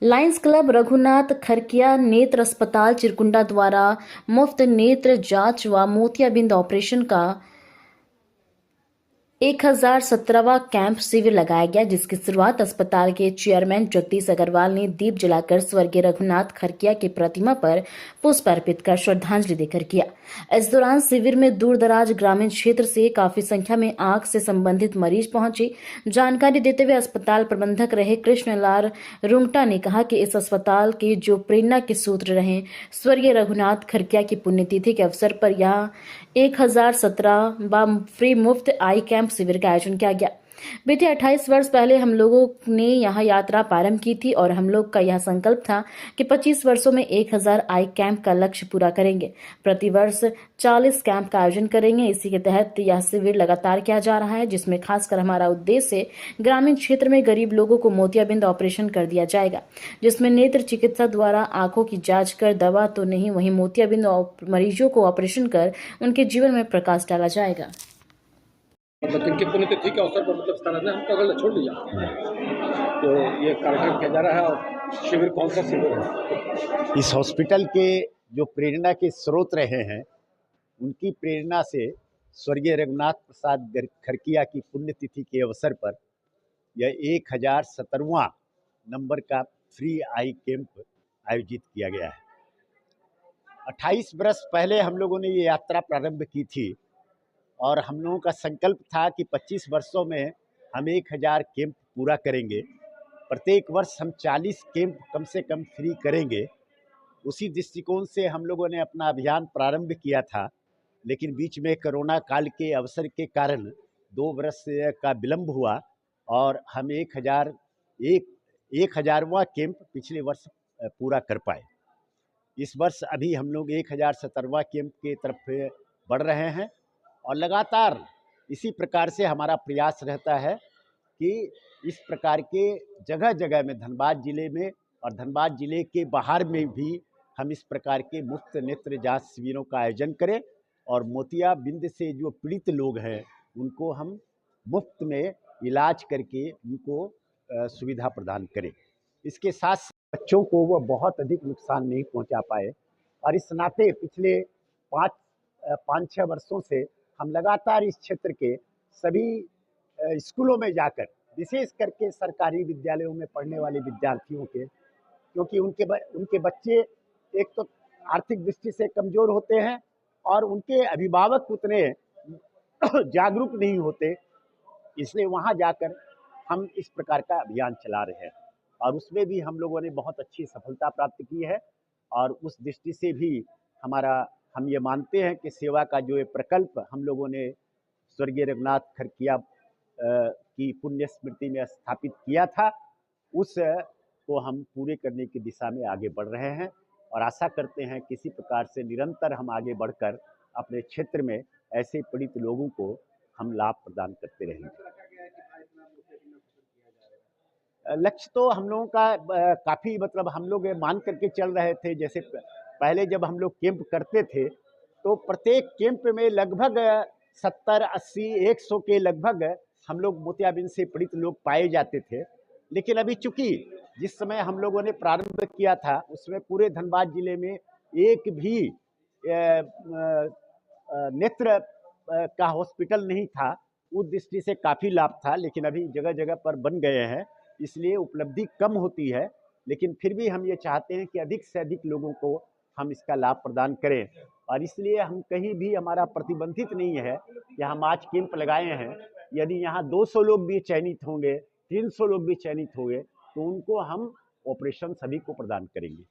Lions club Raghunath Kharkiya नेत्र अस्पताल चिरकुंडा द्वारा मुफ्त नेत्र जांच व मोतियाबिंद ऑपरेशन का 1017वां कैंप शिविर लगाया गया, जिसकी शुरुआत अस्पताल के चेयरमैन जगदीश अग्रवाल ने दीप जलाकर स्वर्गीय रघुनाथ खरकिया की प्रतिमा पर पुष्प अर्पित कर श्रद्धांजलि देकर किया। इस दौरान शिविर में दूर दराज ग्रामीण क्षेत्र से काफी संख्या में आंख से संबंधित मरीज पहुंचे। जानकारी देते हुए अस्पताल प्रबंधक रहे कृष्णलाल रुंगटा ने कहा कि इस अस्पताल के जो प्रेरणा के सूत्र रहे स्वर्गीय रघुनाथ खरकिया की पुण्यतिथि के अवसर पर यह 1017वां फ्री मुफ्त आई कैंप शिविर का आयोजन किया गया। बीते 28 वर्ष पहले हम लोगों ने यहां यात्रा प्रारंभ की थी और हम लोग का यह संकल्प था कि 25 वर्षों में 1000 आई कैंप का लक्ष्य पूरा करेंगे। प्रतिवर्ष 40 कैंप का आयोजन करेंगे। इसी के तहत यह शिविर लगातार किया जा रहा है, जिसमें खासकर हमारा उद्देश्य ग्रामीण क्षेत्र में गरीब लोगों को मोतियाबिंद ऑपरेशन कर दिया जाएगा, जिसमें नेत्र चिकित्सा द्वारा आंखों की जांच कर दवा तो नहीं वहीं मोतियाबिंद मरीजों को ऑपरेशन कर उनके जीवन में प्रकाश डाला जाएगा। मतलब इनकी पुण्यतिथि के अवसर पर मतलब स्थान ने हम कगल छोड़ लिया, तो ये कार्यक्रम किया जा रहा है। और शिविर कौन सा शिविर है? इस हॉस्पिटल के जो प्रेरणा के स्रोत रहे हैं, उनकी प्रेरणा से स्वर्गीय रघुनाथ प्रसाद खरकिया की पुण्यतिथि के अवसर पर यह 1017वां नंबर का फ्री आई कैंप आयोजित किया गया है। 28 वर्ष पहले हम लोगों ने ये यात्रा प्रारंभ की थी और हम लोगों का संकल्प था कि 25 वर्षों में हम 1000 कैंप पूरा करेंगे। प्रत्येक वर्ष हम 40 कैंप कम से कम फ्री करेंगे। उसी दृष्टिकोण से हम लोगों ने अपना अभियान प्रारंभ किया था, लेकिन बीच में कोरोना काल के अवसर के कारण 2 वर्ष का विलंब हुआ और हम 1000वां कैंप पिछले वर्ष पूरा कर पाए। इस वर्ष अभी हम लोग 1017वां कैंप की तरफ बढ़ रहे हैं और लगातार इसी प्रकार से हमारा प्रयास रहता है कि इस प्रकार के जगह जगह में धनबाद जिले में और धनबाद जिले के बाहर में भी हम इस प्रकार के मुफ्त नेत्र जांच शिविरों का आयोजन करें और मोतियाबिंद से जो पीड़ित लोग हैं उनको हम मुफ्त में इलाज करके उनको सुविधा प्रदान करें। इसके साथ बच्चों को वो बहुत अधिक नुकसान नहीं पहुंचा पाए और इस नाते पिछले 5-6 वर्षों से हम लगातार इस क्षेत्र के सभी स्कूलों में जाकर, विशेष करके सरकारी विद्यालयों में पढ़ने वाले विद्यार्थियों के, क्योंकि उनके बच्चे एक तो आर्थिक दृष्टि से कमज़ोर होते हैं और उनके अभिभावक उतने जागरूक नहीं होते, इसलिए वहाँ जाकर हम इस प्रकार का अभियान चला रहे हैं और उसमें भी हम लोगों ने बहुत अच्छी सफलता प्राप्त की है। और उस दृष्टि से भी हम ये मानते हैं कि सेवा का जो ये प्रकल्प हम लोगों ने स्वर्गीय रघुनाथ खरकिया की पुण्य स्मृति में स्थापित किया था, उस को हम पूरे करने की दिशा में आगे बढ़ रहे हैं और आशा करते हैं किसी प्रकार से निरंतर हम आगे बढ़कर अपने क्षेत्र में ऐसे पीड़ित लोगों को हम लाभ प्रदान करते रहेंगे। लक्ष्य तो हम लोगों का काफ़ी मतलब हम लोग मान करके चल रहे थे। जैसे पहले जब हम लोग कैंप करते थे तो प्रत्येक कैंप में लगभग 70, 80, 100 के लगभग हम लोग मोतियाबिंद से पीड़ित लोग पाए जाते थे। लेकिन अभी चूंकि जिस समय हम लोगों ने प्रारंभ किया था उसमें पूरे धनबाद जिले में एक भी नेत्र का हॉस्पिटल नहीं था, उस दृष्टि से काफ़ी लाभ था। लेकिन अभी जगह जगह पर बन गए हैं, इसलिए उपलब्धि कम होती है, लेकिन फिर भी हम ये चाहते हैं कि अधिक से अधिक लोगों को हम इसका लाभ प्रदान करें और इसलिए हम कहीं भी हमारा प्रतिबंधित नहीं है कि हम आज कैंप लगाए हैं। यदि यहाँ 200 लोग भी चयनित होंगे, 300 लोग भी चयनित होंगे तो उनको हम ऑपरेशन सभी को प्रदान करेंगे।